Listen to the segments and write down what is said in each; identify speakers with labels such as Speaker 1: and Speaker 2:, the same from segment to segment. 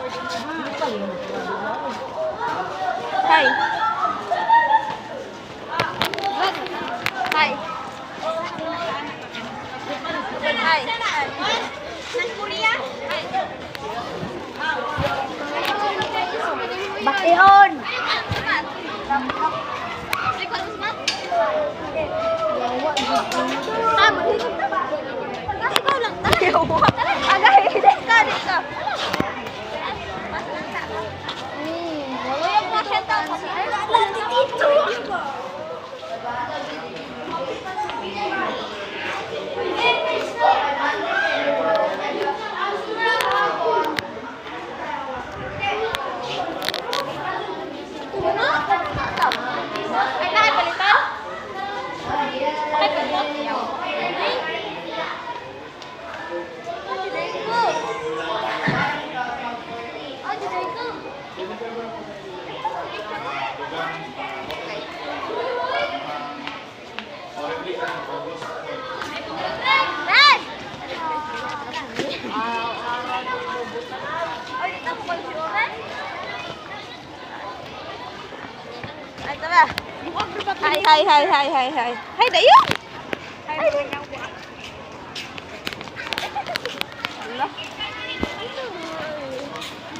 Speaker 1: Hi. Hi. Hi.
Speaker 2: Bakyon!
Speaker 1: Ikaw lang. Agay, dito ka, dito. Hai. Hai dayo. Allah.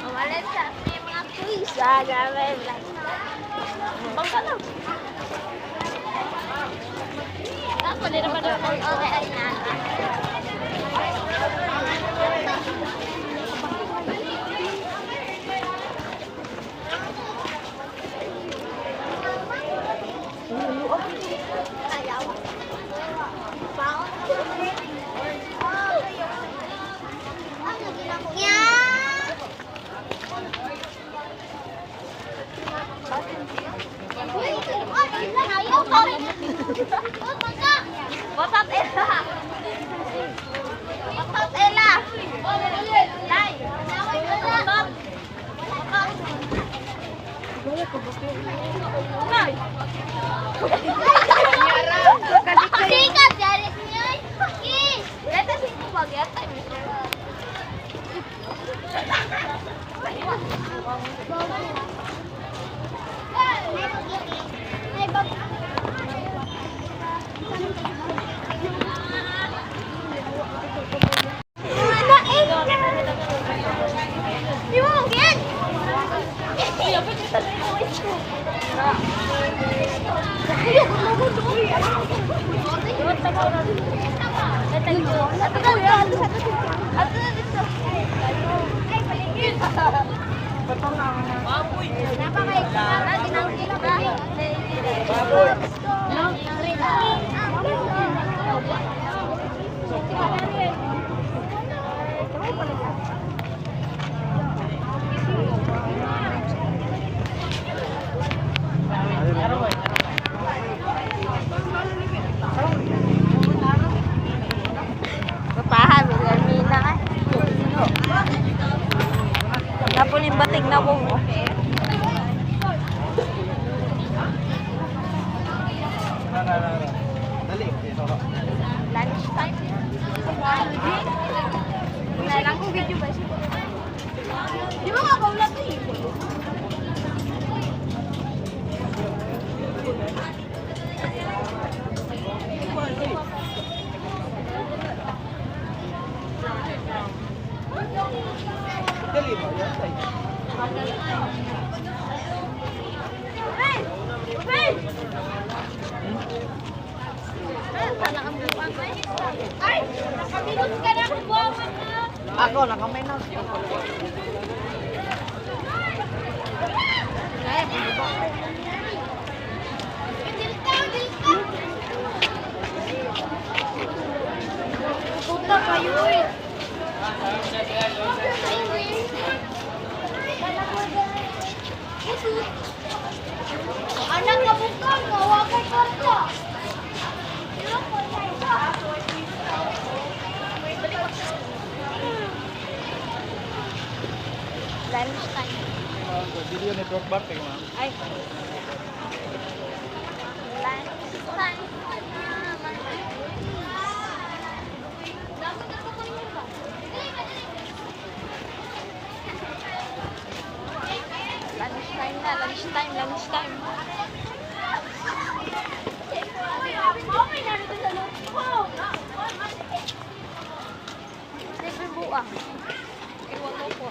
Speaker 2: Umalis sa mga quiz. Grabe.
Speaker 1: Bangka na.
Speaker 2: Ako din naman ako. Okay, ay na.
Speaker 1: Botat Ella. Botat Ella. Dai. Botat. Nay.
Speaker 2: Sikat dari sini.
Speaker 1: Dito sing bagyat ay. Papahan, Mina. Napuling batig na po mo. Lunch time. Lang kong video ba siya? Di ba nga bawla to eh?
Speaker 2: Ako, nakamay na. Puta kayo eh. Anak ka bukan, mawagay ka ito.
Speaker 1: Lunch time.
Speaker 3: Video network bar kayo ma'am.
Speaker 1: Ay. Lunch time.
Speaker 2: Lunch time, lunch time. Libre buang. Iwan mo po.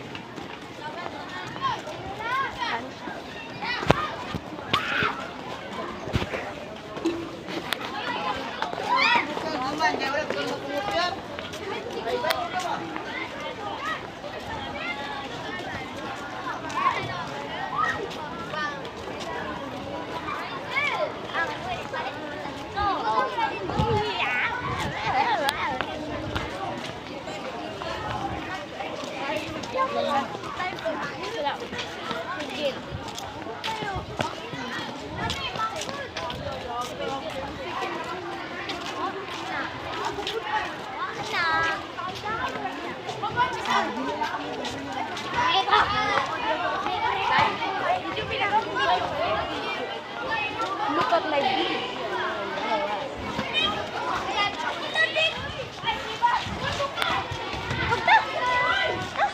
Speaker 2: Look at my video.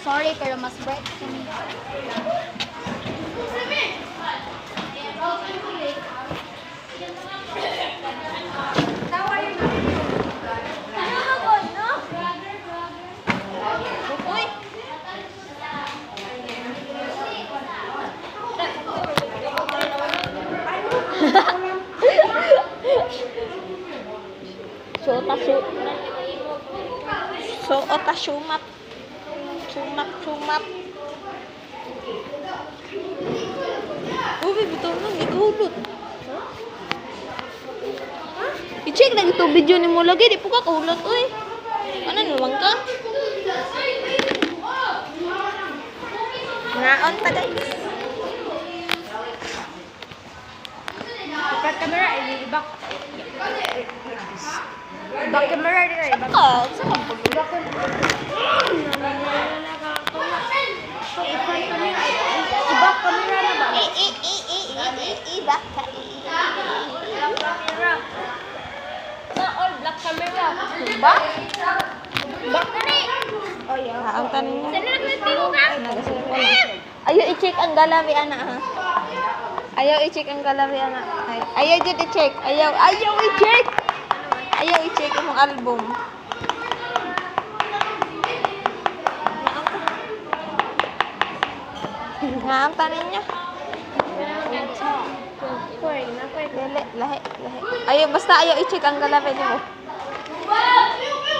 Speaker 1: Sorry, pero mas bright kami.
Speaker 2: Sumat. Sumat. Uy, betul na, gigulot. I-check na ito video ni mo lagi, di po ka kahulot, uy. Ano naman ka? Ngaon ta, guys.
Speaker 1: Ikat camera, ibak. Ibak camera din ay.
Speaker 2: Saan ka? Saan ka?
Speaker 1: Ibak camera na ba?
Speaker 2: Ibak ka.
Speaker 1: All black camera.
Speaker 2: Ba?
Speaker 1: Ibak na ni. Oh, yeah.
Speaker 2: Ang tanin niya.
Speaker 1: Saan na nagpipingo ka?
Speaker 2: Ayaw i-check ang galawi, ana, ha? Ayaw i-check ang galawi, ana. Ayaw dyan i-check. Ayaw i-check! Ayaw i-check yung album. Nga ang tanin niya. Dili, lahi. Ayaw, basta ayaw i-check ang galawi niyo.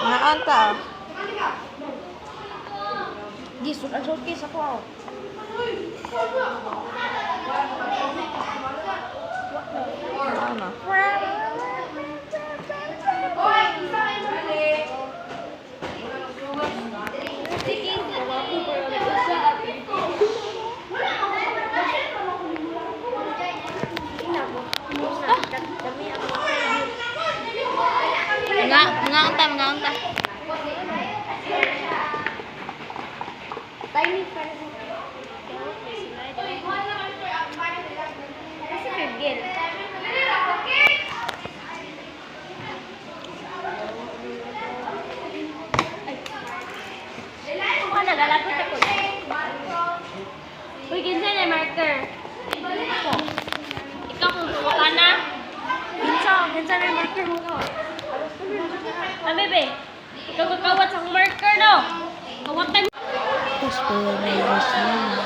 Speaker 2: Nga ang ta, oh.
Speaker 1: Di, sulat-sulat ako ako.
Speaker 2: Ano? Nga unta.
Speaker 1: Timing pa rin. Kasi Virgil. Kung ka nagalapit ako. Uy, kinsa na marker. Ako. Ikaw kung kuha ka na. Kinsa na marker mo ka. Ah, bebe. Ikaw kakawat sa marker, no? Kawatan.
Speaker 2: Tapos po, may verse na